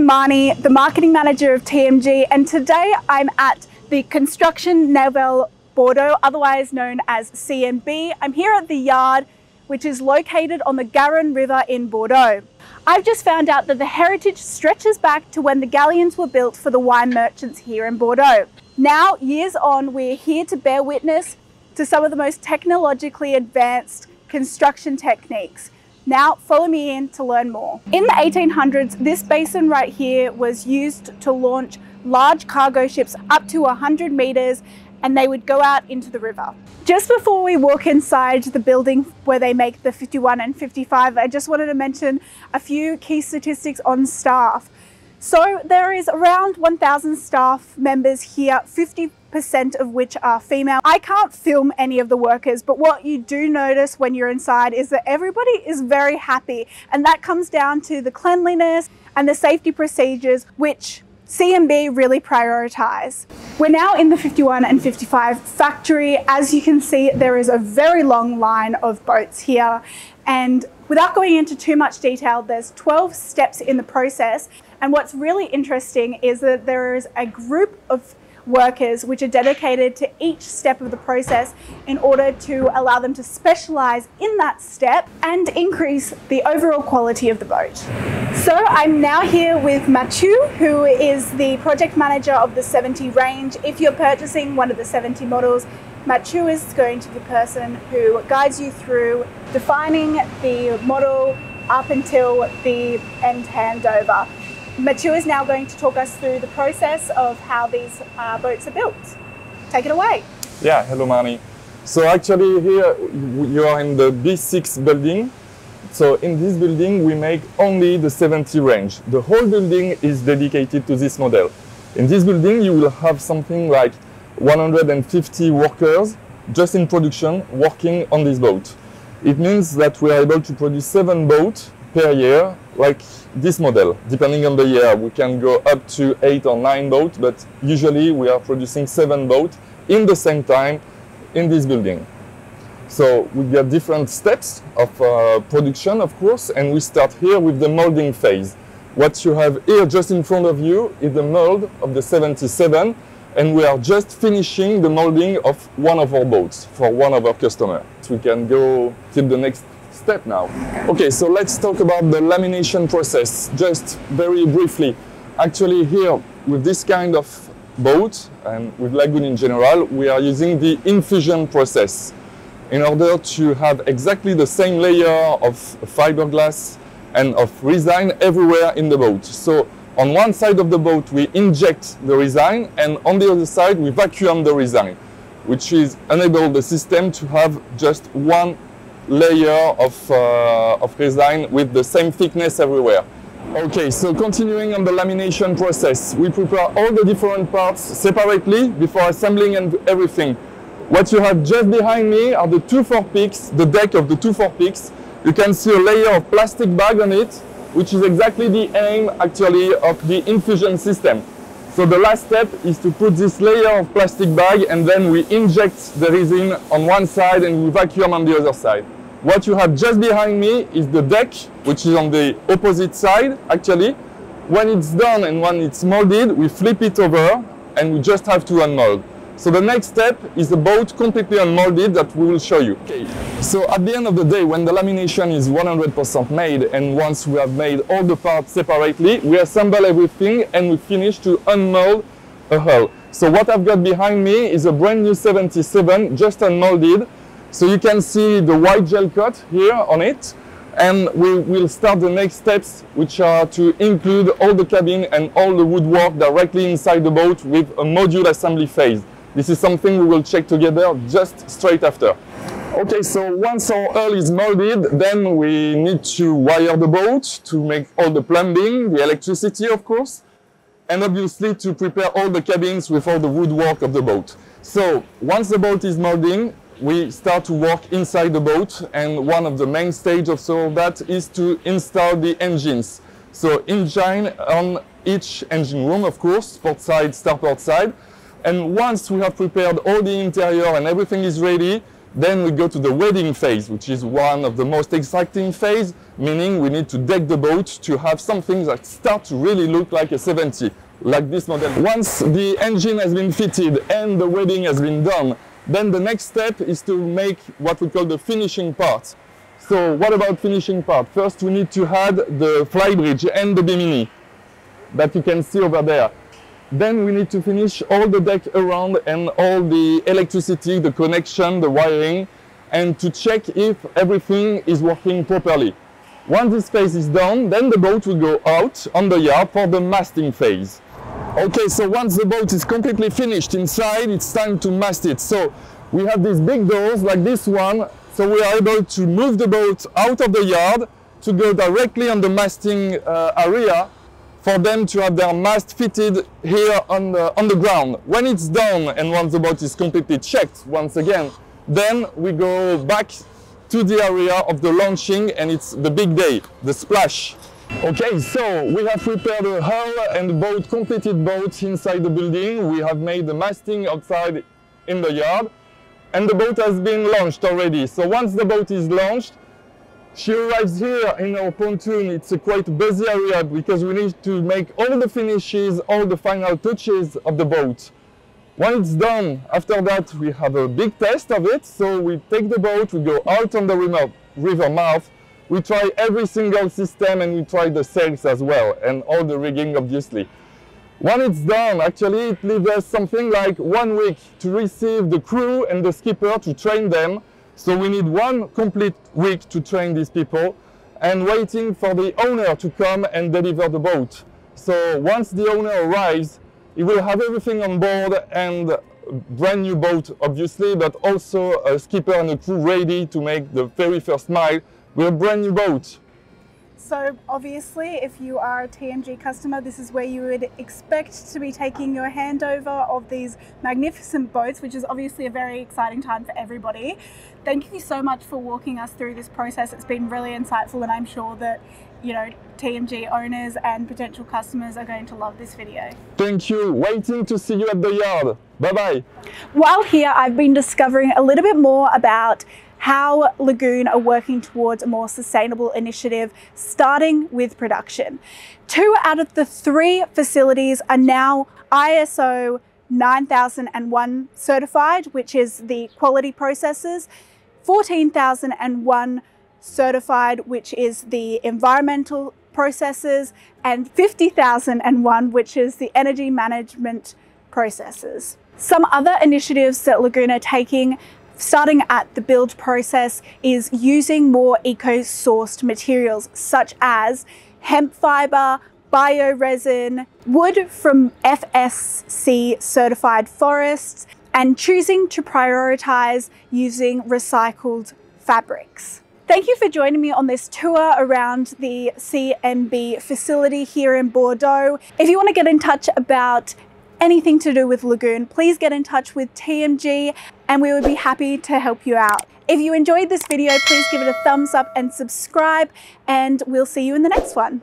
Marnie, the marketing manager of TMG, and today I'm at the Construction Naval Bordeaux, otherwise known as CNB. I'm here at the yard, which is located on the Garonne River in Bordeaux. I've just found out that the heritage stretches back to when the galleons were built for the wine merchants here in Bordeaux. Now, years on, we're here to bear witness to some of the most technologically advanced construction techniques. Now, follow me in to learn more. In the 1800s, this basin right here was used to launch large cargo ships up to 100 meters, and they would go out into the river. Just before we walk inside the building where they make the 51 and 55, I just wanted to mention a few key statistics on staff. So there is around 1,000 staff members here, 50% of which are female. I can't film any of the workers, but what you do notice when you're inside is that everybody is very happy, and that comes down to the cleanliness and the safety procedures, which CNB really prioritize. We're now in the 51 and 55 factory. As you can see, there is a very long line of boats here, and without going into too much detail, there's 12 steps in the process. And what's really interesting is that there is a group of workers which are dedicated to each step of the process in order to allow them to specialize in that step and increase the overall quality of the boat. So I'm now here with Mathieu, who is the project manager of the 70 range. If you're purchasing one of the 70 models, Mathieu is going to be the person who guides you through defining the model up until the end handover. Mathieu is now going to talk us through the process of how these boats are built. Take it away. Yeah, hello Marnie. So actually here you are in the B6 building. So in this building we make only the 70 range. The whole building is dedicated to this model. In this building you will have something like 150 workers just in production working on this boat. It means that we are able to produce 7 boats per year, like this model. Depending on the year, we can go up to 8 or 9 boats, but usually we are producing 7 boats in the same time in this building. So we get different steps of production, of course, and we start here with the molding phase. What you have here just in front of you is the mold of the 77, and we are just finishing the molding of one of our boats for one of our customers. So we can go till the next step now. Okay, so let's talk about the lamination process, just very briefly. Actually here, with this kind of boat, and with Lagoon in general, we are using the infusion process in order to have exactly the same layer of fiberglass and of resin everywhere in the boat. So on one side of the boat we inject the resin, and on the other side we vacuum the resin, which is enable the system to have just one layer of resin with the same thickness everywhere. Okay, so continuing on the lamination process, we prepare all the different parts separately before assembling and everything. What you have just behind me are the 2 forepeaks, the deck of the 2 forepeaks. You can see a layer of plastic bag on it, which is exactly the aim actually of the infusion system. So the last step is to put this layer of plastic bag, and then we inject the resin on one side and we vacuum on the other side. What you have just behind me is the deck, which is on the opposite side actually. When it's done and when it's molded, we flip it over and we just have to unmold. So the next step is the boat completely unmolded that we will show you. Okay. So at the end of the day, when the lamination is 100% made, and once we have made all the parts separately, we assemble everything and we finish to unmold a hull. So what I've got behind me is a brand new 77, just unmolded. So you can see the white gel coat here on it, and we will start the next steps, which are to include all the cabin and all the woodwork directly inside the boat with a module assembly phase. This is something we will check together just straight after. Okay, so once our hull is molded, then we need to wire the boat to make all the plumbing, the electricity of course, and obviously to prepare all the cabins with all the woodwork of the boat. So once the boat is molding, we start to work inside the boat, and one of the main stages of that is to install the engines. So engine on each engine room, of course, port side, starboard side. And once we have prepared all the interior and everything is ready, then we go to the welding phase, which is one of the most exciting phases, meaning we need to deck the boat to have something that starts to really look like a 70, like this model. Once the engine has been fitted and the welding has been done, then the next step is to make what we call the finishing part. So what about finishing part? First we need to add the flybridge and the bimini that you can see over there. Then we need to finish all the deck around and all the electricity, the connection, the wiring, and to check if everything is working properly. Once this phase is done, then the boat will go out on the yard for the masting phase. Okay, so once the boat is completely finished inside, it's time to mast it. So we have these big doors like this one, so we are able to move the boat out of the yard to go directly on the masting area for them to have their mast fitted here on the ground. When it's done and once the boat is completely checked once again, then we go back to the area of the launching and it's the big day, the splash. Okay, so we have prepared the hull and the boat, completed boat inside the building. We have made the masting outside in the yard and the boat has been launched already. So once the boat is launched, she arrives here in our pontoon. It's a quite busy area because we need to make all the finishes, all the final touches of the boat. When it's done, after that we have a big test of it. So we take the boat, we go out on the river mouth, we try every single system and we try the sails as well and all the rigging obviously. When it's done, actually it leaves us something like 1 week to receive the crew and the skipper to train them. So we need 1 complete week to train these people and waiting for the owner to come and deliver the boat. So once the owner arrives, he will have everything on board and a brand new boat obviously, but also a skipper and a crew ready to make the very first mile with a brand new boat. So obviously, if you are a TMG customer, this is where you would expect to be taking your handover of these magnificent boats, which is obviously a very exciting time for everybody. Thank you so much for walking us through this process. It's been really insightful and I'm sure that, you know, TMG owners and potential customers are going to love this video. Thank you. Waiting to see you at the yard. Bye-bye. While here, I've been discovering a little bit more about how Lagoon are working towards a more sustainable initiative, starting with production. 2 out of the 3 facilities are now ISO 9001 certified, which is the quality processes, 14001 certified, which is the environmental processes, and 50001, which is the energy management processes. Some other initiatives that Lagoon are taking, starting at the build process, is using more eco-sourced materials such as hemp fiber, bioresin, wood from FSC certified forests, and choosing to prioritize using recycled fabrics. Thank you for joining me on this tour around the CMB facility here in Bordeaux. If you want to get in touch about anything to do with Lagoon, please get in touch with TMG and we would be happy to help you out. If you enjoyed this video, please give it a thumbs up and subscribe, and we'll see you in the next one.